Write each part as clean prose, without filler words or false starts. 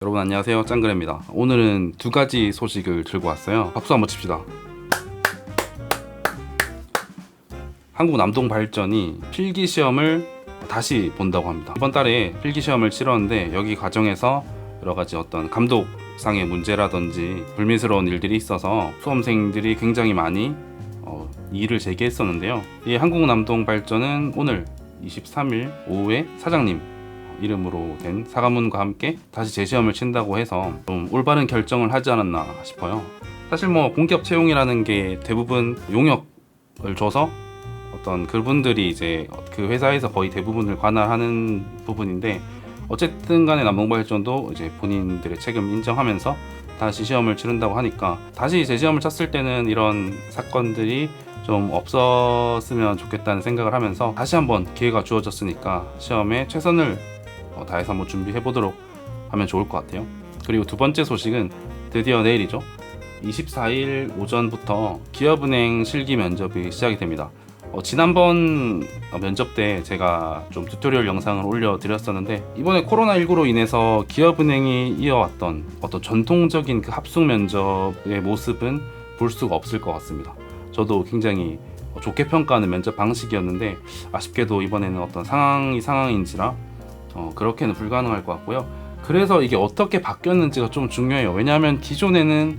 여러분 안녕하세요, 짱그레입니다. 오늘은 두 가지 소식을 들고 왔어요. 박수 한번 칩시다. 한국남동발전이 필기시험을 다시 본다고 합니다. 이번 달에 필기시험을 치렀는데 여기 과정에서 여러가지 어떤 감독상의 문제라든지 불미스러운 일들이 있어서 수험생들이 굉장히 많이 이의를 제기했었는데요. 이 한국남동발전은 오늘 23일 오후에 사장님 이름으로 된 사과문과 함께 다시 재시험을 친다고 해서 좀 올바른 결정을 하지 않았나 싶어요. 사실 공기업 채용이라는 게 대부분 용역을 줘서 어떤 그분들이 이제 그 회사에서 거의 대부분을 관할하는 부분인데, 어쨌든 간에 남동발전도 이제 본인들의 책임 인정하면서 다시 시험을 치른다고 하니까, 다시 재시험을 쳤을 때는 이런 사건들이 좀 없었으면 좋겠다는 생각을 하면서 다시 한번 기회가 주어졌으니까 시험에 최선을 다해서 한번 준비해 보도록 하면 좋을 것 같아요. 그리고 두 번째 소식은 드디어 내일이죠. 24일 오전부터 기업은행 실기 면접이 시작이 됩니다. 지난번 면접 때 제가 좀 튜토리얼 영상을 올려드렸었는데, 이번에 코로나19로 인해서 기업은행이 이어왔던 어떤 전통적인 그 합숙 면접의 모습은 볼 수가 없을 것 같습니다. 저도 굉장히 좋게 평가하는 면접 방식이었는데, 아쉽게도 이번에는 어떤 상황인지라 그렇게는 불가능할 것 같고요. 그래서 이게 어떻게 바뀌었는지가 좀 중요해요. 왜냐하면 기존에는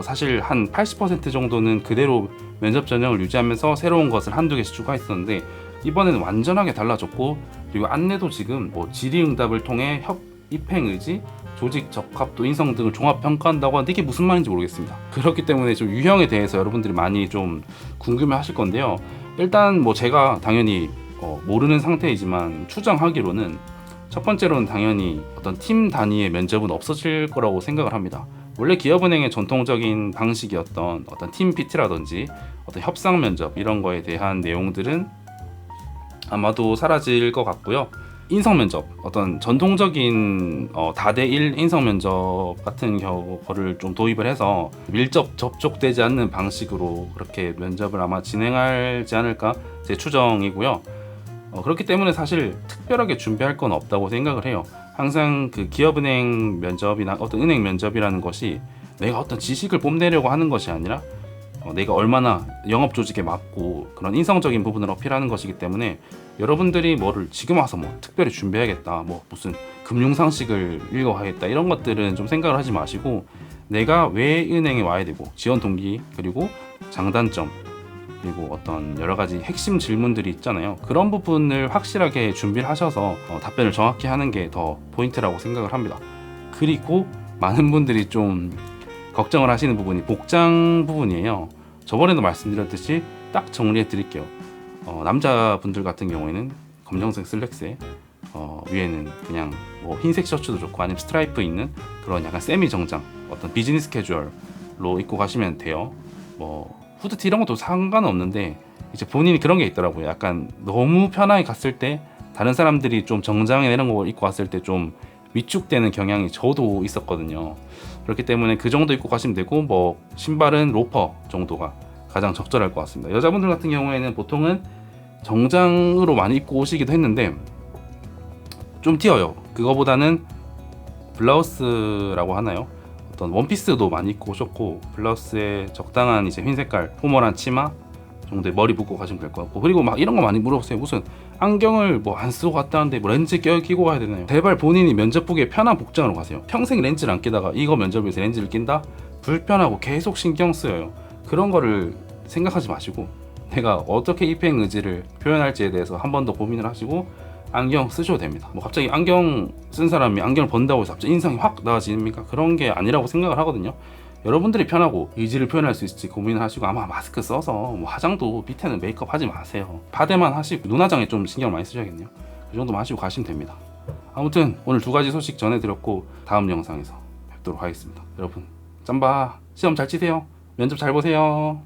사실 한 80% 정도는 그대로 면접 전형을 유지하면서 새로운 것을 한두 개씩 추가했었는데, 이번에는 완전하게 달라졌고, 그리고 안내도 지금 질의응답을 통해 입행의지, 조직 적합도, 인성 등을 종합평가한다고 하는데 이게 무슨 말인지 모르겠습니다. 그렇기 때문에 좀 유형에 대해서 여러분들이 많이 좀 궁금해 하실 건데요. 일단 제가 당연히 모르는 상태이지만 추정하기로는 첫 번째로는 당연히 어떤 팀 단위의 면접은 없어질 거라고 생각을 합니다. 원래 기업은행의 전통적인 방식이었던 어떤 팀 PT라든지 어떤 협상 면접 이런 거에 대한 내용들은 아마도 사라질 것 같고요. 인성 면접, 어떤 전통적인 다대1 인성 면접 같은 거를 좀 도입을 해서 밀접 접촉되지 않는 방식으로 그렇게 면접을 아마 진행하지 않을까 제 추정이고요. 그렇기 때문에 사실 특별하게 준비할 건 없다고 생각을 해요. 항상 그 기업은행 면접이나 어떤 은행 면접이라는 것이 내가 어떤 지식을 뽐내려고 하는 것이 아니라 내가 얼마나 영업 조직에 맞고 그런 인성적인 부분을 어필하는 것이기 때문에, 여러분들이 뭐를 지금 와서 특별히 준비해야겠다, 무슨 금융상식을 읽어야겠다 이런 것들은 좀 생각을 하지 마시고, 내가 왜 은행에 와야 되고 지원 동기, 그리고 장단점, 그리고 어떤 여러 가지 핵심 질문들이 있잖아요. 그런 부분을 확실하게 준비를 하셔서 답변을 정확히 하는 게 더 포인트라고 생각을 합니다. 그리고 많은 분들이 좀 걱정을 하시는 부분이 복장 부분이에요. 저번에도 말씀드렸듯이 딱 정리해 드릴게요. 남자분들 같은 경우에는 검정색 슬랙스에 위에는 그냥 흰색 셔츠도 좋고, 아니면 스트라이프 있는 그런 약간 세미 정장, 어떤 비즈니스 캐주얼로 입고 가시면 돼요. 후드티 이런 것도 상관은 없는데, 이제 본인이 그런 게 있더라고요. 약간 너무 편하게 갔을 때 다른 사람들이 좀 정장에 이런 거 입고 왔을 때 좀 위축되는 경향이 저도 있었거든요. 그렇기 때문에 그 정도 입고 가시면 되고, 신발은 로퍼 정도가 가장 적절할 것 같습니다. 여자분들 같은 경우에는 보통은 정장으로 많이 입고 오시기도 했는데 좀 튀어요. 그거보다는 블라우스라고 하나요? 어떤 원피스도 많이 입고 오셨고, 블라우스에 적당한 이제 흰 색깔 포멀한 치마 정도의 머리 묶고 가시면 될 것 같고, 그리고 이런 거 많이 물어보세요. 무슨 안경을 안 쓰고 갔다는데 렌즈 끼고 가야 되나요? 제발 본인이 면접복에 편한 복장으로 가세요. 평생 렌즈를 안 끼다가 이거 면접에서 렌즈를 낀다? 불편하고 계속 신경 쓰여요. 그런 거를 생각하지 마시고, 내가 어떻게 입행 의지를 표현할지에 대해서 한 번 더 고민을 하시고 안경 쓰셔도 됩니다. 갑자기 안경 쓴 사람이 안경을 번다고 해서 갑자기 인상이 확 나아집니까? 그런 게 아니라고 생각을 하거든요. 여러분들이 편하고 의지를 표현할 수 있을지 고민을 하시고, 아마 마스크 써서 화장도 밑에는 메이크업 하지 마세요. 파데만 하시고 눈화장에 좀 신경을 많이 쓰셔야겠네요. 그 정도만 하시고 가시면 됩니다. 아무튼 오늘 두 가지 소식 전해드렸고, 다음 영상에서 뵙도록 하겠습니다. 여러분 짬바 시험 잘 치세요. 면접 잘 보세요.